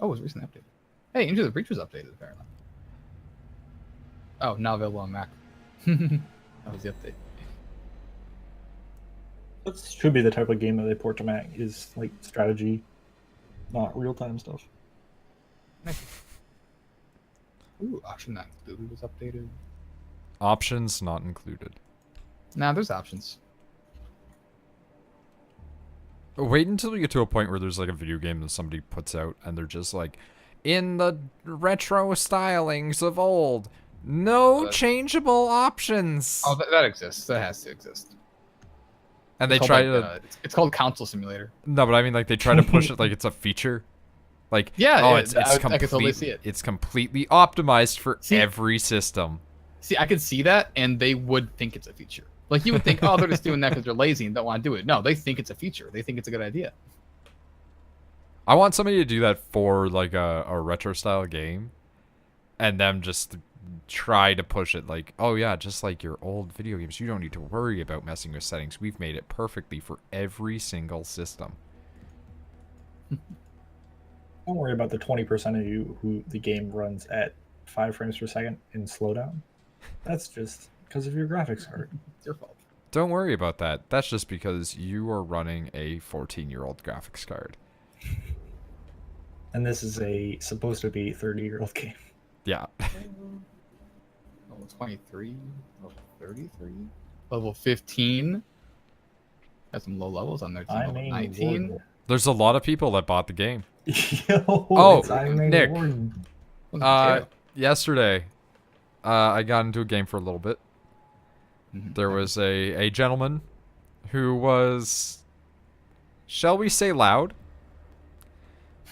Oh, it was recently updated. Hey, Into the Breach was updated apparently. Oh, now available on Mac. That was the update. That should be the type of game that they port to Mac, is like strategy, not real-time stuff. Nice. Ooh, option not included was updated. Options not included. Nah, there's options. Wait until we get to a point where there's like a video game that somebody puts out and they're just like, in the retro stylings of old, no changeable options. Oh, that exists. That has to exist. And It's they called, try like, to. it's called Console Simulator. No, but I mean, like, they try to push it like it's a feature. Like, Yeah, oh, yeah, it's I can totally see it. It's completely optimized for See- every system. See, I could see that, and they would think it's a feature. Like, you would think, oh, they're just doing that because they're lazy and don't want to do it. No, they think it's a feature. They think it's a good idea. I want somebody to do that for like a retro style game, and them just try to push it like, oh yeah, just like your old video games, you don't need to worry about messing with settings. We've made it perfectly for every single system. Don't worry about the 20% of you who the game runs at 5 frames per second in slowdown. That's just because of your graphics card. It's your fault. Don't worry about that. That's just because you are running a 14-year-old graphics card. And this is supposed to be 30-year-old game. Yeah. Level 23, level 33, level 15. Got some low levels on there. Level 19. There's a lot of people that bought the game. Yo, Oh, it's Iron Nick. Warden. Yesterday, I got into a game for a little bit. There was a gentleman who was, shall we say, loud,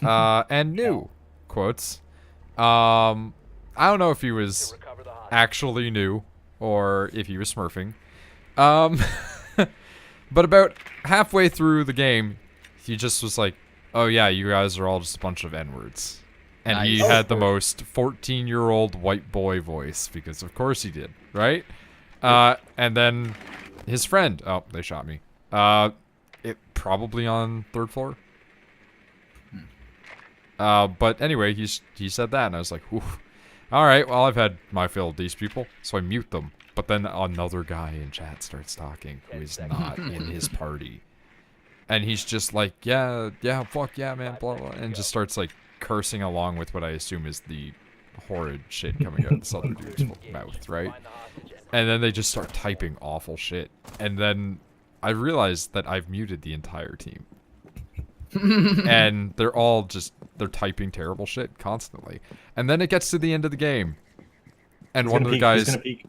and new, quotes. I don't know if he was actually new or if he was smurfing. But about halfway through the game, he just was like, oh yeah, you guys are all just a bunch of N-words. And he had the most 14-year-old white boy voice, because of course he did, right? And then his friend, oh, they shot me. It probably on 3rd floor. But anyway, he said that, and I was like, oof. All right, well, I've had my fill of these people, so I mute them. But then another guy in chat starts talking who is not in his party. And he's just like, yeah, fuck yeah, man, blah, blah, and just starts, like, cursing along with what I assume is the horrid shit coming out of this other dude's mouth, right? And then they just start typing awful shit. And then I realized that I've muted the entire team. And they're all just, they're typing terrible shit constantly. And then it gets to the end of the game. And one of the guys... He's gonna peek.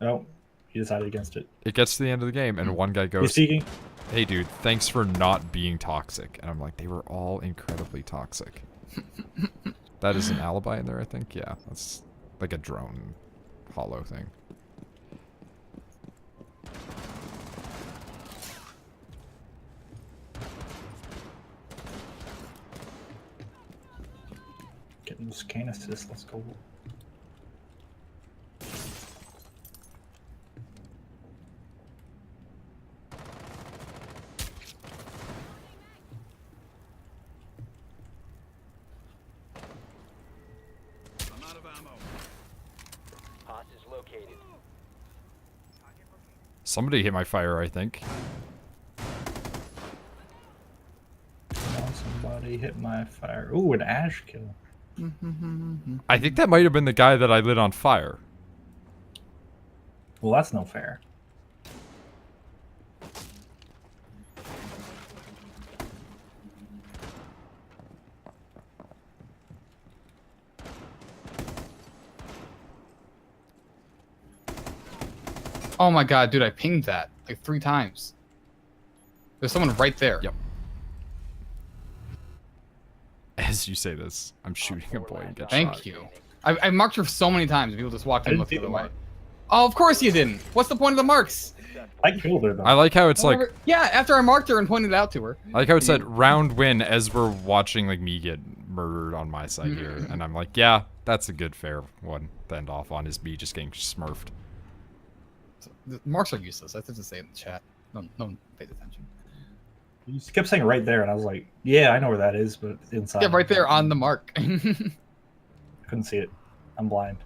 No, he decided against it. It gets to the end of the game, and one guy goes, He's peeking. hey dude, thanks for not being toxic. And I'm like, they were all incredibly toxic. That is an alibi in there, I think? Yeah, that's like a drone hollow thing. Getting those canisters, let's go. Somebody hit my fire, I think. Somebody hit my fire. Ooh, an ash kill. I think that might have been the guy that I lit on fire. Well, that's no fair. Oh my god, dude, I pinged that like 3 times. There's someone right there. Yep. As you say this, I'm shooting a boy and get shot. Thank you. I marked her so many times. People just walked in and looked the other way. mark. Oh, of course you didn't. What's the point of the marks? I killed her though. I like how it's like, Yeah, after I marked her and pointed it out to her. I like how it said round win as we're watching like me get murdered on my side here, and I'm like, yeah, that's a good fair one to end off on, is me just getting smurfed. The marks are useless. That's just to say in the chat. No one pays attention. You just kept saying right there, and I was like, yeah, I know where that is, but inside. Yeah, right there on the mark. Couldn't see it. I'm blind.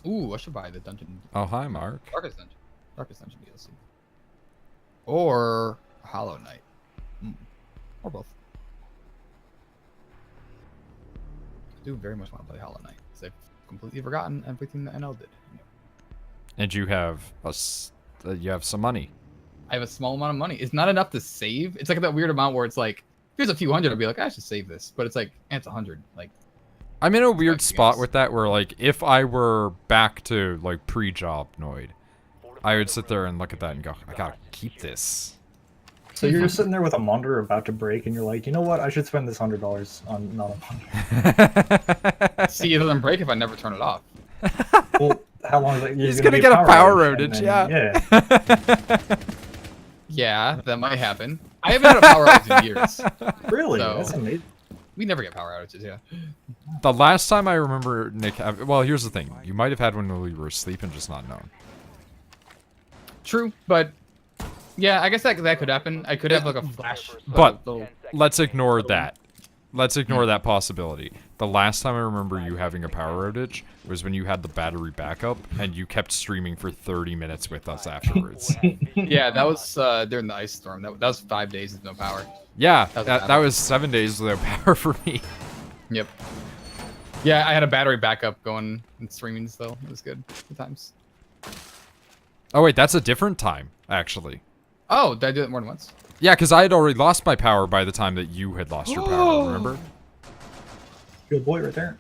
Ooh, I should buy the dungeon. Oh, hi, Mark. Darkest Dungeon DLC. Or Hollow Knight. Or both. I do very much want to play Hollow Knight because I've completely forgotten everything that NL did. And you have some money. I have a small amount of money. It's not enough to save. It's like that weird amount where it's like, here's a few hundred. I'll be like, I should save this, but it's like, it's 100. Like, I'm in a weird spot with that where, like, if I were back to, like, pre-job Noid, I would sit there and look at that and go, I gotta keep this. So you're just sitting there with a monitor about to break, and you're like, you know what? I should spend this $100 on not a monitor. See, it doesn't break if I never turn it off. Well, how long is it? He's gonna get a power outage, yeah. Yeah, that might happen. I haven't had a power outage in years. Really? So, That's amazing. we never get power outages, yeah. The last time I remember Nick, well, here's the thing. You might have had one when we were asleep and just not known. True, but yeah, I guess that could happen. I could have like a flash. But little... let's ignore that. Let's ignore that possibility. The last time I remember you having a power outage was when you had the battery backup and you kept streaming for 30 minutes with us afterwards. Yeah, that was during the ice storm. That was 5 days with no power. Yeah, that was 7 days without power for me. Yep. Yeah, I had a battery backup going and streaming still. It was good. Good times. Oh wait, that's a different time, actually. Oh, did I do it more than once? Yeah, because I had already lost my power by the time that you had lost your power, remember? Good boy right there.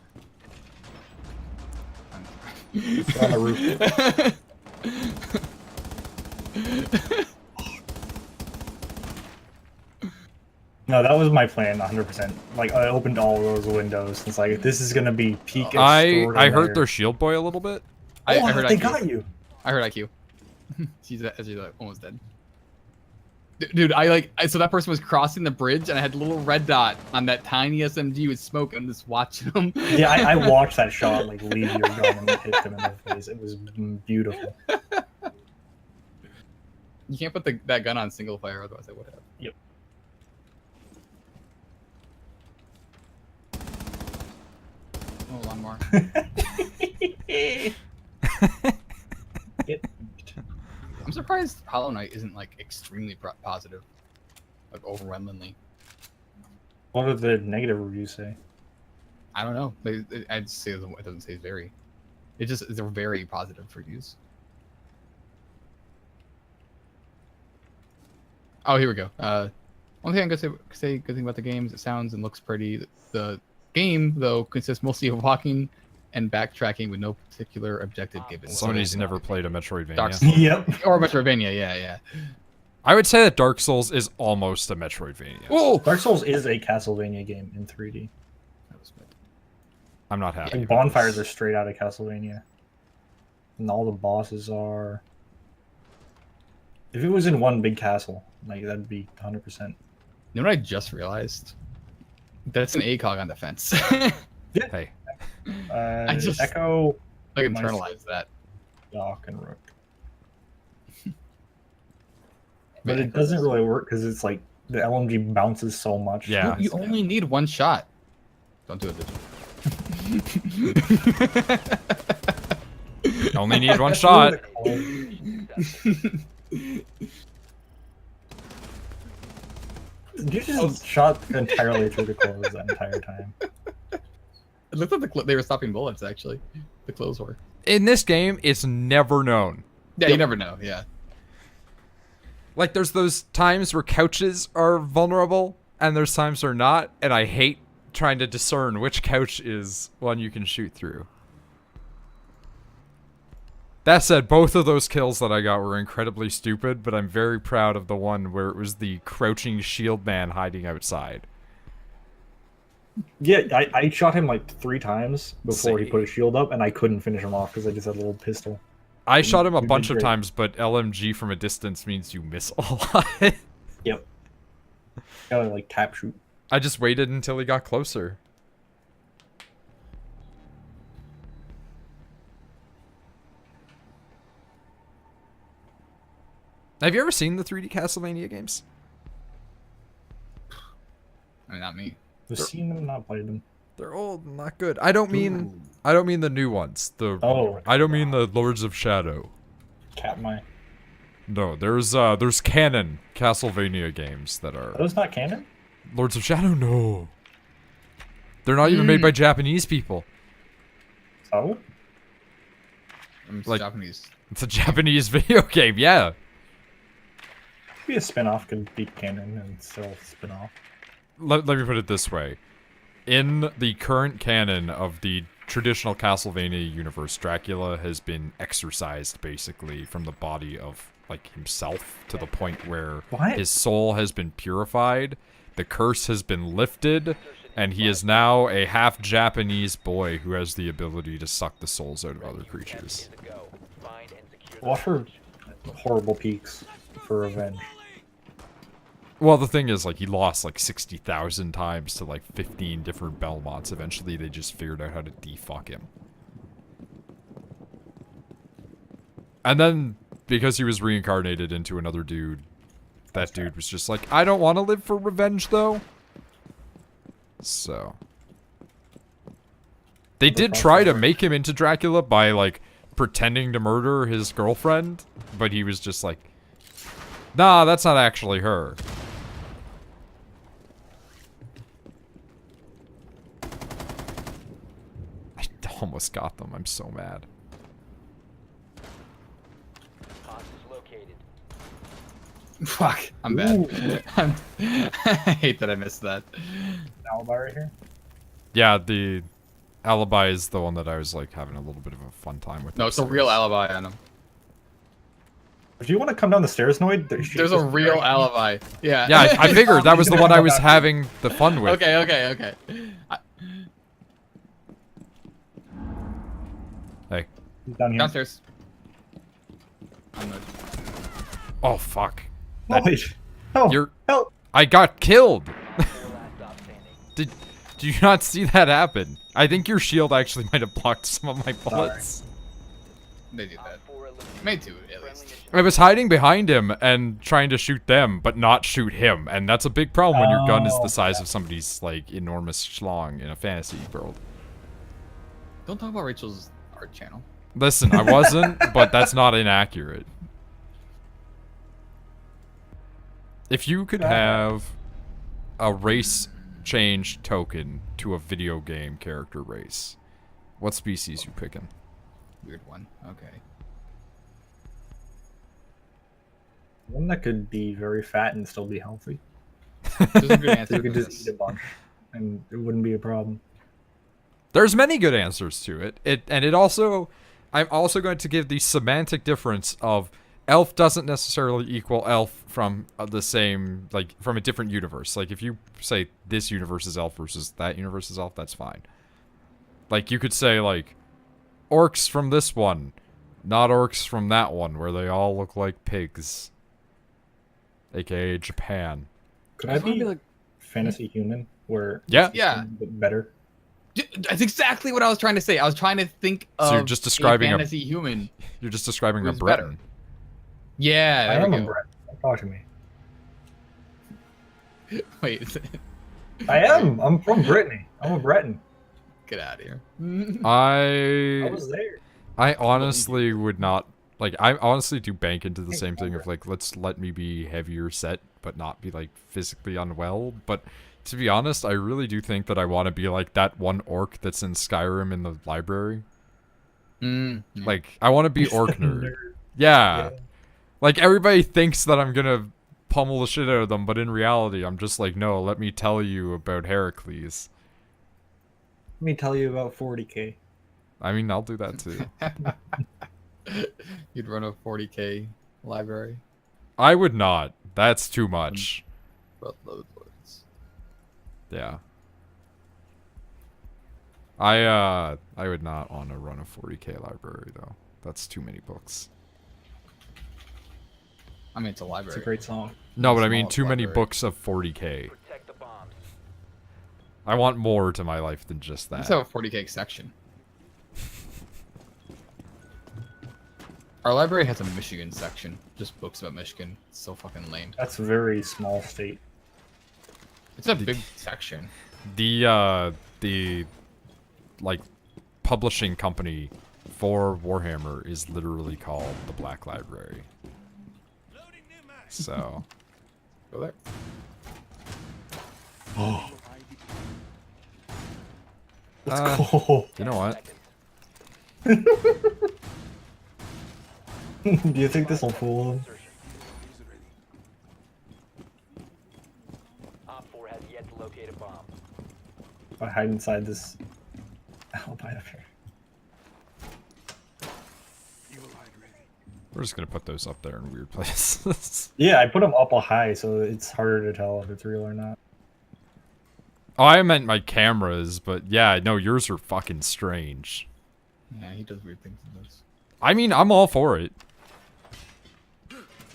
On the roof. No, that was my plan, 100%. Like, I opened all those windows. It's like, this is gonna be peak. I hurt their shield boy a little bit. I heard they IQ. got you. I heard IQ. she's like, almost dead. Dude, so that person was crossing the bridge, and I had a little red dot on that tiny SMG with smoke, and just watching them. Yeah, I watched that shot like leave your gun and hit them in the face. It was beautiful. You can't put that gun on single fire, otherwise I would have. Yep. Oh, one more. I'm surprised Hollow Knight isn't like extremely positive, like overwhelmingly. What did the negative reviews say? I don't know. I'd say it doesn't say very. They're very positive reviews. Oh, here we go. One thing I'm gonna say good thing about the game is it sounds and looks pretty. The game though consists mostly of walking and backtracking with no particular objective given. Somebody's never played a Metroidvania. Yep. Or a Metroidvania, yeah. I would say that Dark Souls is almost a Metroidvania. Oh, Dark Souls is a Castlevania game in 3D. I'm not happy. Like, bonfires are straight out of Castlevania. And all the bosses are... If it was in one big castle, like, that'd be 100%. You know what I just realized? That's an ACOG on the fence. Hey. I just Echo... like internalize that. Dock and Rook. But it doesn't really work because it's like the LMG bounces so much. Yeah. You only need one shot. Don't do it, did you? Only need one shot. You just shot entirely through the clothes that entire time. It looked like they were stopping bullets, actually. The clothes were. In this game, it's never known. Yeah, you never know, yeah. Like, there's those times where couches are vulnerable, and there's times they're not, and I hate trying to discern which couch is one you can shoot through. That said, both of those kills that I got were incredibly stupid, but I'm very proud of the one where it was the crouching shield man hiding outside. Yeah, I shot him like 3 times before he put his shield up, and I couldn't finish him off because I just had a little pistol. I shot him a bunch of times, but LMG from a distance means you miss a lot. Yep. Gotta like tap shoot. I just waited until he got closer. Have you ever seen the 3D Castlevania games? I mean, not me. I've seen them, not played them. They're old, and not good. I don't mean the new ones. I don't mean the Lords of Shadow. Katmai. No, there's canon Castlevania games that are Are those not canon? Lords of Shadow. No, they're not even made by Japanese people. Oh? I'm Like- Japanese. It's a Japanese video game. Yeah. Maybe a spin-off could be canon and still spin-off. Let me put it this way. In the current canon of the traditional Castlevania universe, Dracula has been exorcised basically from the body of like himself to the point where What? his soul has been purified, the curse has been lifted, and he is now a half Japanese boy who has the ability to suck the souls out of other creatures. Watch for horrible peaks for revenge. Well, the thing is, like, he lost like 60,000 times to like 15 different Belmonts. Eventually, they just figured out how to defuck him. And then, because he was reincarnated into another dude, that dude was just like, I don't want to live for revenge, though. So. They did try to make him into Dracula by, like, pretending to murder his girlfriend, but he was just like, nah, that's not actually her. I almost got them. I'm so mad. Fuck, I'm bad. I hate that I missed that. Alibi right here. Yeah, the alibi is the one that I was like having a little bit of a fun time with. No, it's a real alibi on him. If you want to come down the stairs, Noid, There's a real alibi. Yeah. Yeah, I figured that was the one I was having the fun with. Okay. Hey. Down here. Downstairs. I'm not... Oh fuck. Noid. Oh, You're. help. I got killed. Did you not see that happen? I think your shield actually might have blocked some of my bullets. They do that. Made to, at least. I was hiding behind him and trying to shoot them, but not shoot him, and that's a big problem when your gun is the size of somebody's like enormous schlong in a fantasy world. Don't talk about Rachel's art channel. Listen, I wasn't, but that's not inaccurate. If you could have a race change token to a video game character race, what species you picking? Weird one. Okay. One that could be very fat and still be healthy. There's a good So answer you for could just this. eat a bunch, and it wouldn't be a problem. There's many good answers to it. And I'm also going to give the semantic difference of elf doesn't necessarily equal elf from the same, like, from a different universe. Like, if you say this universe is elf versus that universe is elf, that's fine. Like, you could say, like, orcs from this one, not orcs from that one, where they all look like pigs. AKA Japan. Could I be like fantasy human, where Yeah. Yeah. better? That's exactly what I was trying to say. I was trying to think of So you're just describing a fantasy human. You're just describing a Who's better? Breton. Yeah, I there am we a go. Bret. Don't talk to me. Wait, I am. I'm from Brittany. I'm a Breton. get out of here. I was there. I honestly would not, like, I honestly do bank into the same thing of, like, let me be heavier set, but not be, like, physically unwell. But, to be honest, I really do think that I want to be, like, that one orc that's in Skyrim in the library. Yeah. Like, I want to be orc nerd. Yeah. Like, everybody thinks that I'm gonna pummel the shit out of them, but in reality, I'm just like, no, let me tell you about Heracles. Let me tell you about 40k. I mean, I'll do that too. You'd run a 40k library. I would not. That's too much. But load words. Yeah. I would not want to run a 40k library though. That's too many books. I mean, it's a library. It's a great song. No, but I mean Small too many library. books of 40k. I want more to my life than just Let's that. have a 40k section. Our library has a Michigan section. Just books about Michigan. It's so fucking lame. That's a very small state. It's a big section. The like publishing company for Warhammer is literally called the Black Library. So Go there. Oh. Let's go. you know what? Do you think this will fool him? Op 4 has yet to locate a bomb. If I hide inside this alibi up here. We're just gonna put those up there in weird places. Yeah, I put them up high, so it's harder to tell if it's real or not. Oh, I meant my cameras, but yeah, no, yours are fucking strange. Yeah, he does weird things in this. I mean, I'm all for it.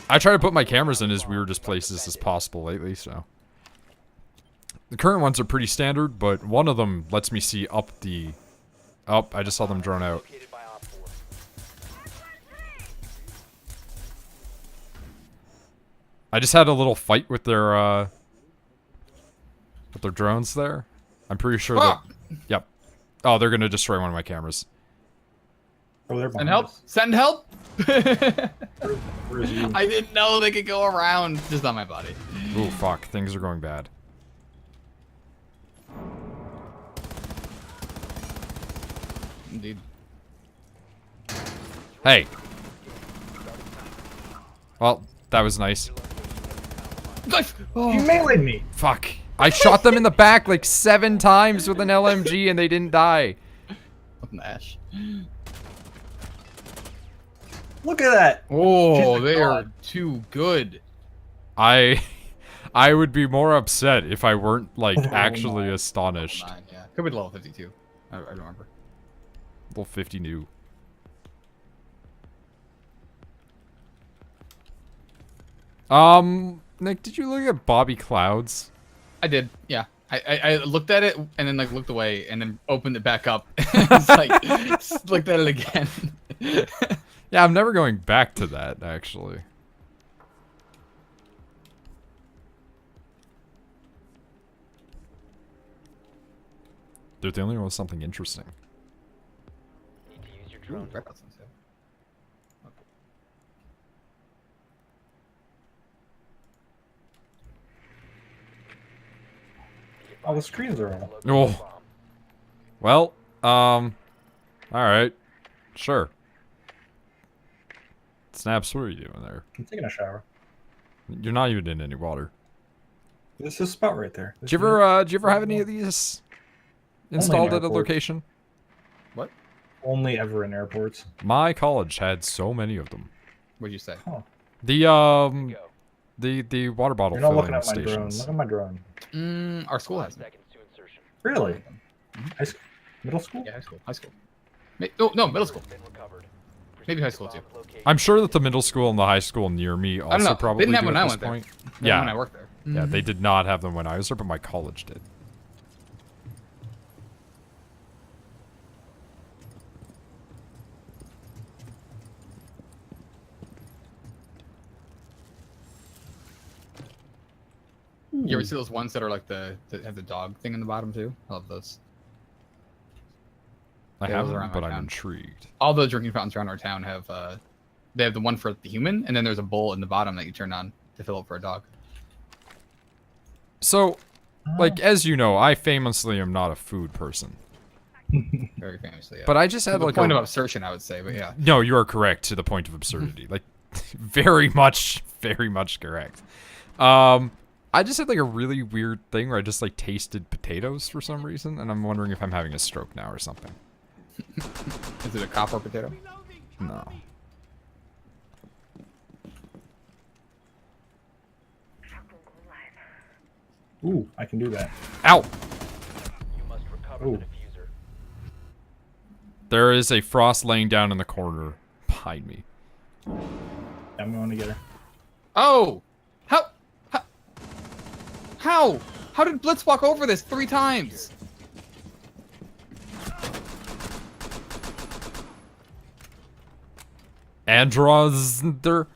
I try to put my cameras in as weirdest places as possible lately, so. The current ones are pretty standard, but one of them lets me see up the... Oh, I just saw them drawn out. Located by Op 4. I just had a little fight with their drones there. I'm pretty sure that... Yep. Oh, they're gonna destroy one of my cameras. Oh, they're Send behind help! us. Send help! Where's you? I didn't know they could go around. Just on my body. Ooh, fuck. Things are going bad. Indeed. Hey! Well, that was nice. Guys! You Oh. meleeed me! Fuck. I shot them in the back like 7 times with an LMG and they didn't die. Fucking Ash. Look at that! Oh, She's they are gone. too good. I would be more upset if I weren't like Oh actually my. astonished. 9, yeah. Could be level 52. I remember. Level 50 new. Nick, did you look at Bobby Clouds? I did, yeah. I looked at it and then like looked away and then opened it back up. It's like looked at it again. Yeah, I'm never going back to that actually. They're the only one with something interesting. Need to use your Ooh, drone. red buttons, yeah. All the screens are on. Locate a Oh. bomb. Well, alright. Sure. Snaps, what are you doing there? I'm taking a shower. You're not even in any water. There's a spout right there. Did you ever have any of these installed at a airport. location? What? Only ever in airports. My college had so many of them. What'd you say? Huh. The Go. the water bottle You're not filling looking at my drone. stations. Look at my drone. Our school 5 has them. seconds to insertion. Really? High school? Middle school? Yeah, high school. High school. No, middle school. Been recovered. Maybe Proceed high to school, too. bomb location. I'm sure that the middle school and the high school near me I don't also know. probably Didn't have do when at I this went there. point. Yeah. When I Yeah, worked there. yeah, they did not have them when I was there, but my college did. You ever see those ones that are like that have the dog thing in the bottom too? I love those. I Yeah, those haven't, are around but my I'm town. intrigued. All the drinking fountains around our town have they have the one for the human, and then there's a bowl in the bottom that you turn on to fill up for a dog. So, like, as you know, I famously am not a food person. Very famously. Yeah. But I just to had the like point a... of absurd, I would say, but yeah. No, you are correct to the point of absurdity. Like, very much correct. I just had like a really weird thing where I just like tasted potatoes for some reason, and I'm wondering if I'm having a stroke now or something. Is it a copper potato? No. Ooh, I can do that. Ow! You must recover Ooh. the diffuser. There is a Frost laying down in the corner behind me. I'm going to get her. Oh! How did Blitz walk over this 3 times? Androster.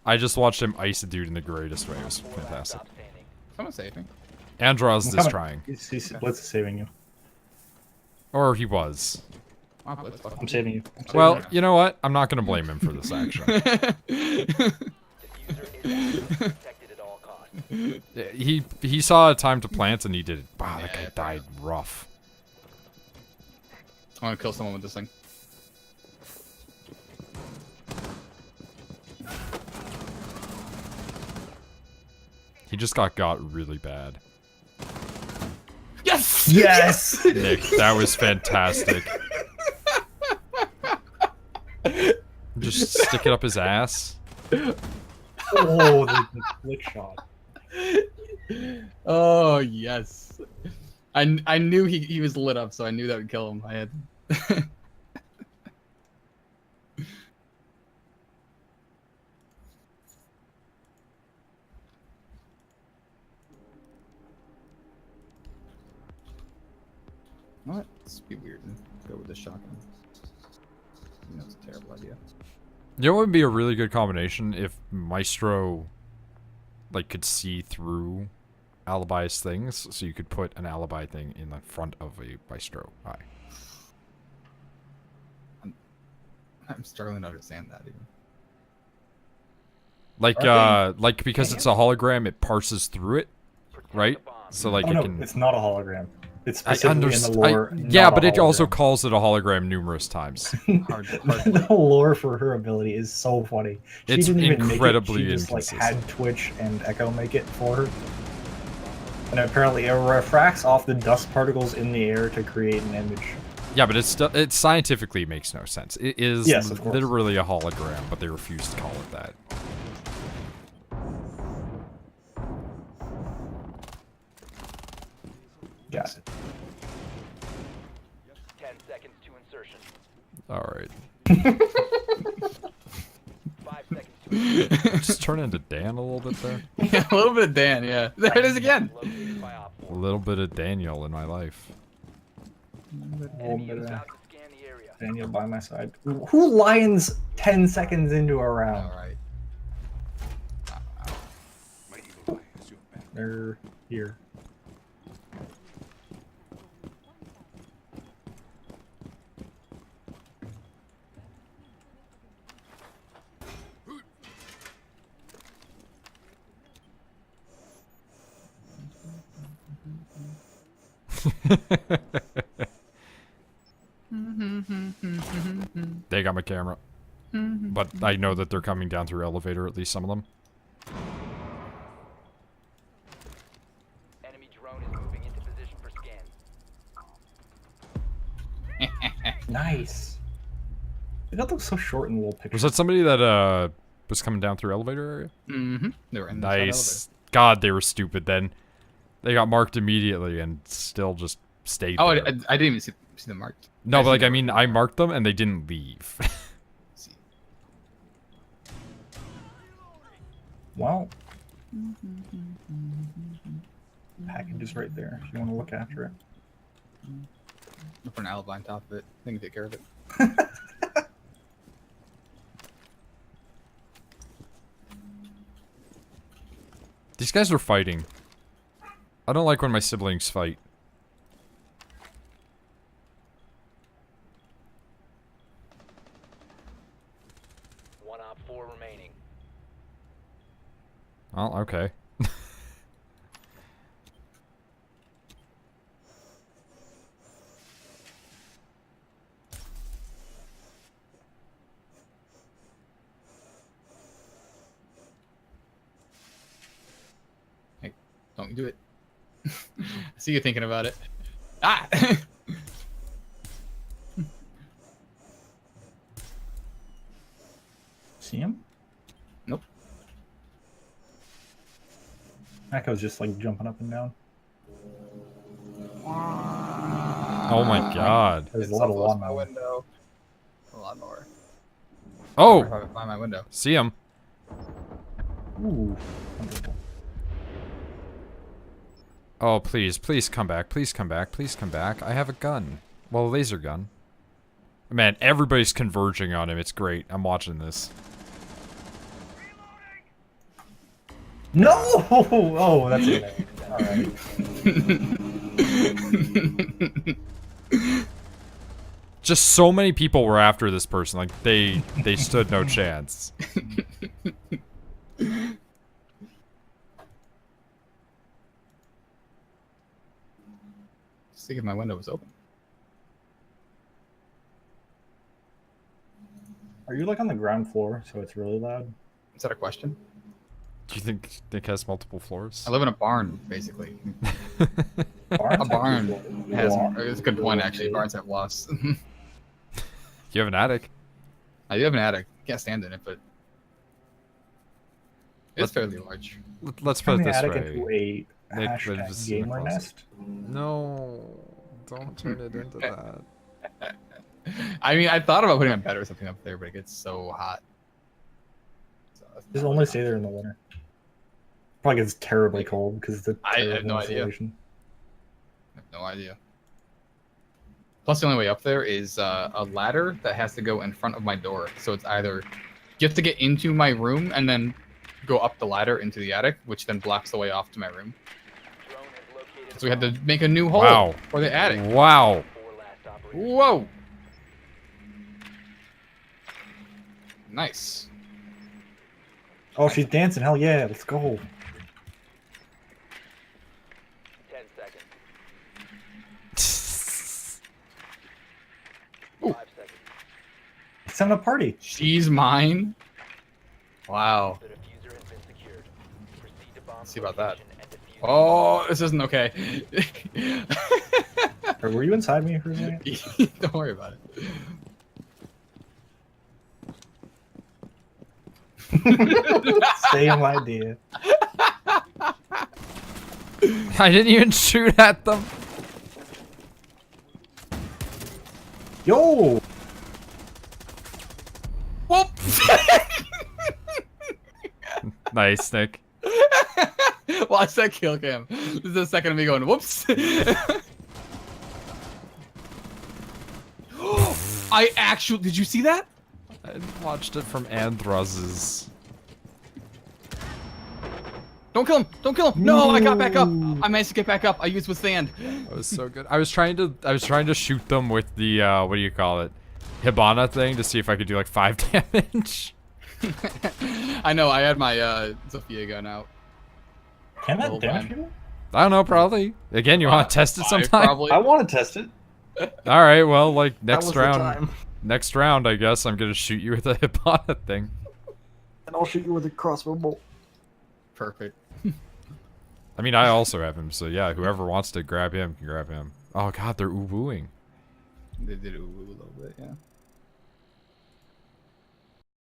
I just watched him ice a dude in the greatest way. It was fantastic. Stop standing. Someone save me. Andros I'm is coming. trying. He's Blitz is saving you. Or he was. Wow, let's fuck I'm saving you. I'm saving Well, you. you know what? I'm not going to blame him for this action. Diffuser is active. Protected at all costs. He saw a time to plant and he did it. Wow, that guy died rough. I want to kill someone with this thing. He just got really bad. Yes! Yes! Nick, that was fantastic. Just stick it up his ass. Oh, the flick shot. Oh, yes. I knew he was lit up, so I knew that would kill him. I had... What? This would be weird. Go with the shotgun. You know, it's a terrible idea. You know what would be a really good combination if Maestro like could see through Alibi's things, so you could put an Alibi thing in the front of a Maestro eye. I'm struggling to understand that even. Like because it's a hologram, it parses through it, right? So like Oh it no, can. it's not a hologram. It's I specifically in the understand. lore. Yeah, not a but it also hologram. calls it a hologram numerous times. Hard, The lore for her ability is so funny. She It's didn't even incredibly make it. She just like inconsistent. had Twitch and Echo make it for her. And apparently it refracts off the dust particles in the air to create an image. Yeah, but it scientifically makes no sense. It is Yes, of course. literally a hologram, but they refuse to call it that. Got it. 10 seconds to insertion. All right. 5 seconds to insertion. Just turn into Dan a little bit there. Yeah, a little bit of Dan, yeah. There it is again. Located by Op A 4. little bit of Daniel in my life. Enemy bit is of- about to scan the area. Daniel by my side. Who lions 10 seconds into a round? Alright. They're here. They got my camera. But I know that they're coming down through elevator, at least some of them. Enemy drone is moving into position for scan. Nice. They got those so short in the little picture. Was that somebody that was coming down through elevator area? Mm-hmm. They were in the Nice. God, they were stupid then. They got marked immediately and still just stayed Oh, there. I didn't even see them marked. No, but like, see I them. mean, I marked them and they didn't leave. See. Well, package is right there if you want to look after it. I'll put an alibi on top of it. I can take care of it. These guys are fighting. I don't like when my siblings fight. One Op 4 remaining. Well, okay. Don't do it. I see you thinking about it. Ah! See him? Nope. Echo's just like jumping up and down. Oh my god. There's It's a lot of almost my lawnmower. window. A lot more. Oh! By my window. See him. Ooh, wonderful. Oh, please, please come back. Please come back. Please come back. I have a gun. Well, a laser gun. Man, everybody's converging on him. It's great. I'm watching this. No! Oh, that's it. Alright. Just so many people were after this person. Like they stood no chance. See if my window was open. Are you like on the ground floor, so it's really loud? Is that a question? Do you think Nick has multiple floors? I live in a barn, basically. Barns A barn have has. people- It's a good point, actually. Barns have lofts. You have an attic. I do have an attic. Can't stand in it, but it's fairly large. Let's put Turn it the this attic way. into a Nick hashtag lives in a gamer closet. nest. No, don't turn it into that. I mean, I thought about putting a bed or something up there, but it gets so hot. So that's Just not only really stay there in the winter. Probably gets terribly cold because the I have terrible no idea. insulation. I have no idea. Plus, the only way up there is a ladder that has to go in front of my door. So it's either you have to get into my room and then go up the ladder into the attic, which then blocks the way off to my room. Drone has located So we had to make a new hole Wow. for the attic. Wow. 4 last operators. Whoa! Nice. Oh, she's dancing. Hell yeah, let's go. 10 seconds. Ooh. 5 seconds. Let's have a party. She's mine. Wow. The diffuser has been secured. Proceed to bomb See about that. location and defuse. Oh, this isn't okay. Or were you inside me for a second? Don't worry about it. Same idea. I didn't even shoot at them. Yo! Whoops! Nice, Nick. Watch that kill cam. This is the second of me going, whoops. I actually, did you see that? I watched it from Androz's. Don't kill him! Don't kill him! No, I got back up. I managed to get back up. I used withstand. That was so good. I was trying to shoot them with the what do you call it? Hibana thing to see if I could do like 5 damage. I know. I had my Sophia gun out. Can Well that damage done. people? I don't know, probably. Again, you want to test it 5 sometime? Probably. I want to test it. All right, well, like That was next the round, time. next round, I guess I'm gonna shoot you with a Hibana thing. And I'll shoot you with a crossbow bolt. Perfect. I mean, I also have him, so yeah, whoever wants to grab him can grab him. Oh god, they're wooing. They did it a little bit, yeah.